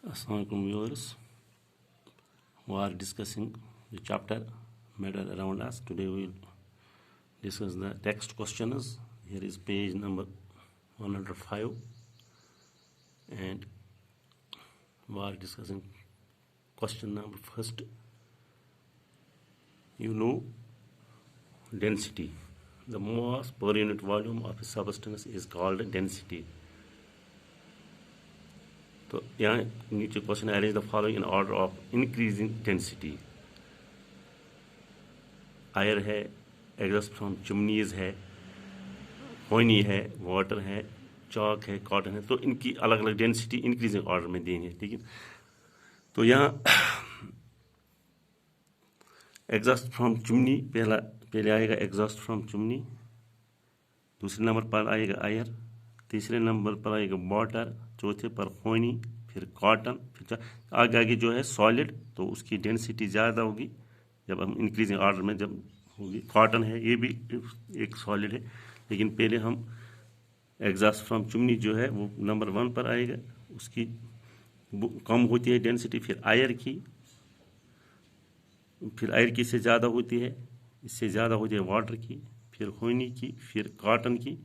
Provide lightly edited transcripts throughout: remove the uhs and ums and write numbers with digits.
Assalamualaikum viewers, who are discussing the chapter matter around us. Today we will discuss the text questions. Here is page number 105 and we are discussing question number first. You know density. The mass per unit volume of a substance is called density. तो यहाँ नीचे question arrange the following in order of increasing density. Air है, exhaust from chimneys है, होनी है, water है, chalk है, cotton है. तो इनकी अलग अलग डेंसिटी इंक्रीजिंग ऑर्डर में देनी है. ठीक है. तो यहाँ एग्जॉस्ट फ्रॉम चिमनी पहले आएगा एग्जॉस्ट फ्रॉम चिमनी, दूसरे नंबर पर आएगा आयर, तीसरे नंबर पर आएगा वाटर, चौथे पर होनी, फिर कॉटन, फिर आगे आगे जो है सॉलिड. तो उसकी डेंसिटी ज़्यादा होगी जब हम इंक्रीजिंग ऑर्डर में जब होगी. कॉटन है, ये भी एक सॉलिड है, लेकिन पहले हम एग्जॉस्ट फ्रॉम चिमनी जो है वो नंबर 1 पर आएगा, उसकी कम होती है डेंसिटी. फिर आयर की से ज़्यादा होती है, इससे ज़्यादा होती है वाटर की, फिर होनी की, फिर कॉटन की,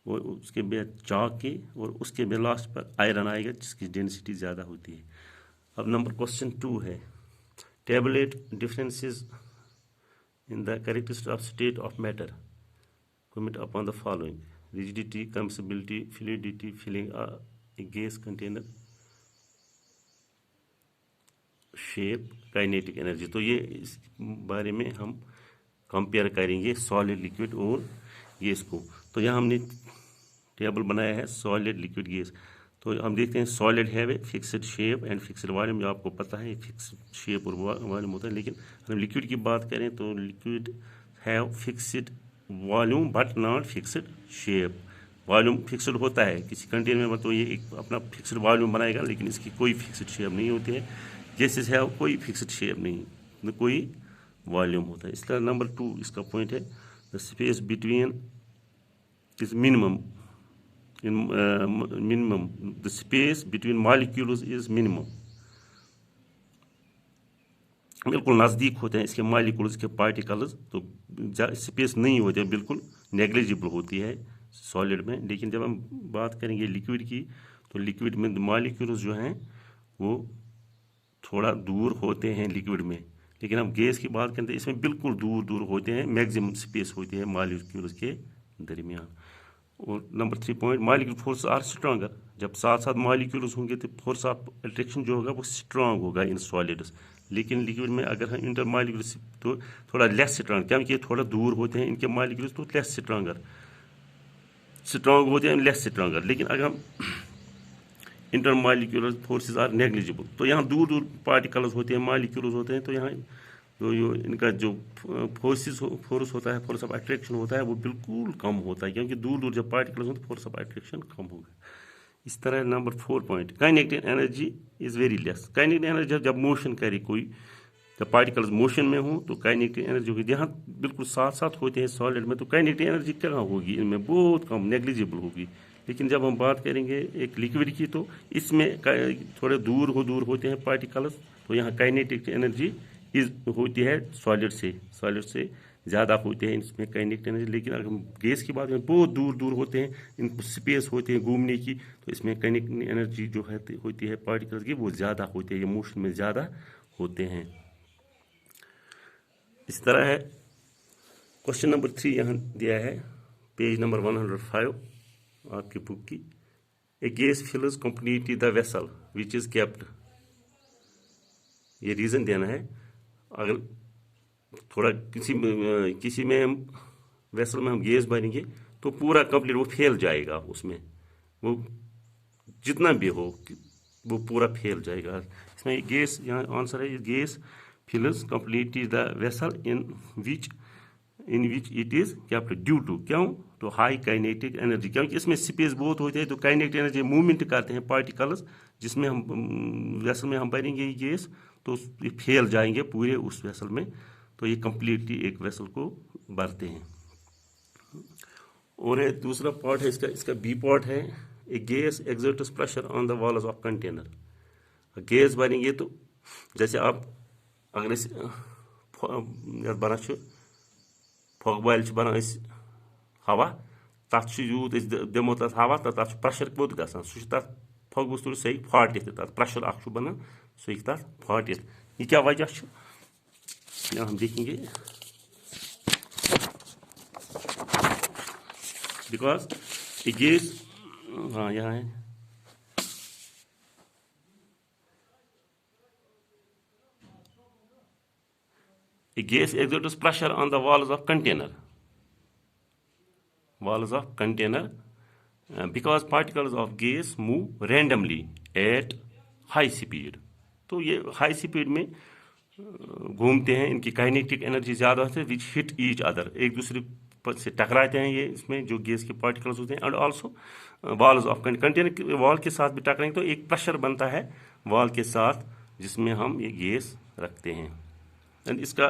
और उसके बाद चॉक की, और उसके बाद लास्ट पर आयरन आएगा जिसकी डेंसिटी ज़्यादा होती है. अब नंबर क्वेश्चन 2 है, tabulate differences in the characteristics of state of matter comment upon the following: rigidity, compressibility, fluidity, filling a gas container, shape, kinetic energy. तो ये इस बारे में हम कंपेयर करेंगे सॉलिड, लिक्विड और गैस को. तो यहाँ हमने टेबल बनाया है सॉलिड, लिक्विड, गैस. तो हम देखते हैं सॉलिड है वे fixed shape and fixed volume, जो आपको पता है फिक्स्ड शेप और वॉल्यूम होता है. लेकिन हम लिक्विड की बात करें तो liquid have fixed volume but not fixed shape. Volume fixed होता है किसी कंटेनर में, तो ये एक अपना फिक्स्ड वॉल्यूम बनाएगा, लेकिन इसकी कोई फिक्स्ड शेप नहीं होती है. गैसेस है कोई फिक्स्ड शेप नहीं, कोई वॉल्यूम होता है. इसका नंबर 2 इसका पॉइंट है, the space between is minimum the space between molecules is minimum. बिल्कुल नज़दीक होते हैं इसके मॉलिक्यूल्स के पार्टिकल्स, तो स्पेस नहीं होती है, बिल्कुल नेग्लिजिबल होती है सॉलिड में. लेकिन जब हम बात करेंगे लिक्विड की, तो लिक्विड में मॉलिक्यूल्स जो हैं वो थोड़ा दूर होते हैं लिक्विड में. लेकिन हम गैस की बात करें तो इसमें बिल्कुल दूर दूर होते हैं, मैक्सिमम स्पेस होती है मॉलिक्यूल्स के दरमियान. और number 3 point, molecule force are stronger. जब साथ साथ मॉलिक्यूल्स होंगे तो फोर्स ऑफ अट्रैक्शन जो होगा वो स्ट्रांग होगा इन सॉलिड्स. लेकिन लिक्विड में अगर हम इंटर मॉलिक्यूल्स तो थोड़ा लेस स्ट्रांग, क्योंकि ये थोड़ा दूर होते हैं इनके मॉलिक्यूल्स, तो लेस स्ट्रांग होते हैं, लेस स्ट्रांगर. लेकिन अगर हम intermolecular forces are negligible, तो यहाँ दूर दूर पार्टिकल्स होते हैं, मॉलिक्यूल्स होते हैं, तो यहाँ तो इनका जो फोर्स होता है, फोर्स ऑफ अट्रैक्शन होता है, वो बिल्कुल कम होता है, क्योंकि दूर दूर जब पार्टिकल्स होते हैं फोर्स ऑफ अट्रैक्शन कम होगा. इस तरह number 4 point, kinetic energy is very less. Kinetic energy जब मोशन करे कोई, जब पार्टिकल्स मोशन में हो तो काइनेटिक एनर्जी होगी. यहाँ बिल्कुल साथ साथ होते हैं सॉलिड में, तो काइनेटिक एनर्जी कहाँ होगी, इनमें बहुत कम, नेग्लिजिबल होगी. लेकिन जब हम बात करेंगे एक लिक्विड की, तो इसमें थोड़े दूर होते हैं पार्टिकल्स, तो यहाँ काइनेटिक एनर्जी होती है सॉलिड से ज़्यादा होती है इसमें काइनेटिक एनर्जी. लेकिन अगर हम गैस की बात करें बहुत दूर होते हैं, इनको स्पेस होती है घूमने की, तो इसमें काइनेटिक एनर्जी जो है होती है पार्टिकल्स की वो ज़्यादा होती है, ये मोशन में ज़्यादा होते हैं. इस तरह है. क्वेश्चन नंबर 3 यहाँ दिया है पेज नंबर 105 आपकी बुक की. A gas fills completely the vessel which is kept. ये रीज़न देना है. अगर थोड़ा किसी में हम वेसल में हम गैस भरेंगे तो पूरा कंप्लीट वो फैल जाएगा, उसमें वो जितना भी हो वो पूरा फैल जाएगा. इसमें गैस यहाँ आंसर है, gas fills completely the vessel in which it is kept due to, क्यों, तो हाई काइनेटिक एनर्जी. क्योंकि इसमें स्पेस बहुत होती है, तो काइनेटिक एनर्जी मूवमेंट करते हैं पार्टिकल्स, जिसमें हम वेसल में हम भरेंगे ये गैस तो ये फैल जाएंगे पूरे उस वेसल में, तो ये कंप्लीटली एक वेसल को भरते हैं. और दूसरा पार्ट है इसका बी पार्ट है, a gas exerts pressure on the walls of container. Gas बनेंगे तो जैसे आप अगर बनान फॉगबाइल बनान हवा तथ यूत दिमो तथ हवा तो तथ प्रेशर वोत ग सह फॉगस तुल सह फाटित तथ प्रेशर बनान सह तथ फाटित यह क्या वजह हम देखेंगे बिकॉज ये गैस हाँ यहाँ है a gas exerts pressure on the walls of container because particles of gas move randomly at high speed. तो ये हाई स्पीड में घूमते हैं, इनकी काइनेटिक एनर्जी ज़्यादा होती है विच हिट ईच अदर, एक दूसरे से टकराते हैं ये इसमें जो गैस के पार्टिकल्स होते हैं. And also walls of container wall के साथ भी टकराएंगे तो एक प्रेशर बनता है वॉल के साथ जिसमें हम ये गैस रखते हैं. एंड इसका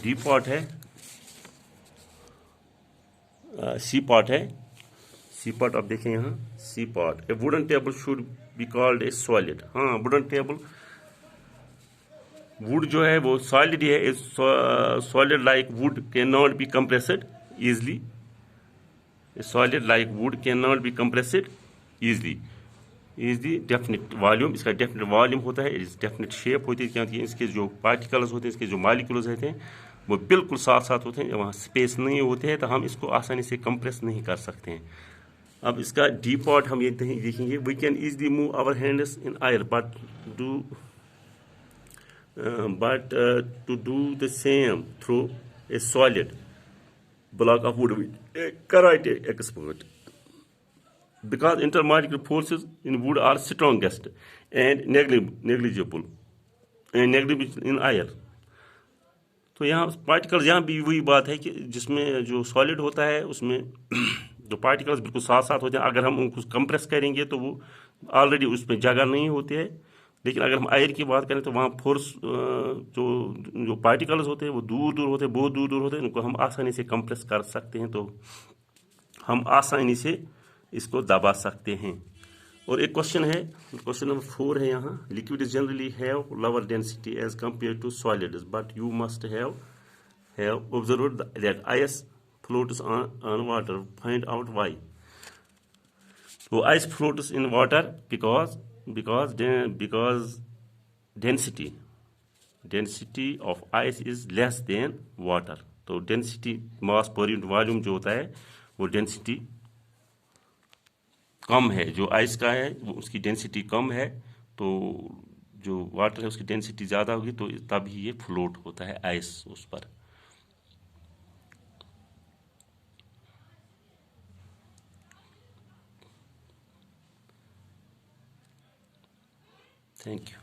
डी पार्ट है, सी पार्ट है. सी पार्ट आप देखें यहाँ C part. A wooden table should be called a solid. हाँ वुडन टेबल, वुड जो है वो सॉलिड है. Solid like wood can not be compressed easily. Solid like wood can not be compressed easily. Is the definite volume, इसका definite volume होता है, इस definite shape होती है क्योंकि इसके जो पार्टिकल्स होते हैं, इसके जो मॉलिक्यूल्स होते हैं वो बिल्कुल साथ साथ होते हैं, वहाँ स्पेस नहीं होते हैं तो हम इसको आसानी से कंप्रेस नहीं कर सकते हैं. अब इसका डी पार्ट हम ये देखेंगे. We can easily move our hands in air but to do the same through a solid block of wood karate expert. Because intermolecular forces in wood are strongest and negligible in air. तो यहाँ particles, यहाँ भी वही बात है कि जिसमें जो सॉलिड होता है उसमें जो पार्टिकल्स बिल्कुल साथ साथ होते हैं, अगर हम उनको कंप्रेस करेंगे तो वो ऑलरेडी उसमें जगह नहीं होती है. लेकिन अगर हम एयर की बात करें तो वहाँ फोर्स जो पार्टिकल्स होते हैं वो दूर दूर होते हैं, बहुत दूर दूर होते हैं, उनको हम आसानी से कंप्रेस कर सकते हैं. तो हम आसानी से इसको दबा सकते हैं. और एक क्वेश्चन है, क्वेश्चन नंबर 4 है यहाँ. Liquid generally have lower density as compare to solids but you must have observed that ice floats on water. Find out why. तो ice floats in water because density of ice is less than water. तो density mass per unit volume जो होता है वो density कम है. जो ice का है वो उसकी डेंसिटी कम है, तो जो वाटर है उसकी डेंसिटी ज़्यादा होगी, तो तभी ये फ्लोट होता है आइस उस पर. Thank you.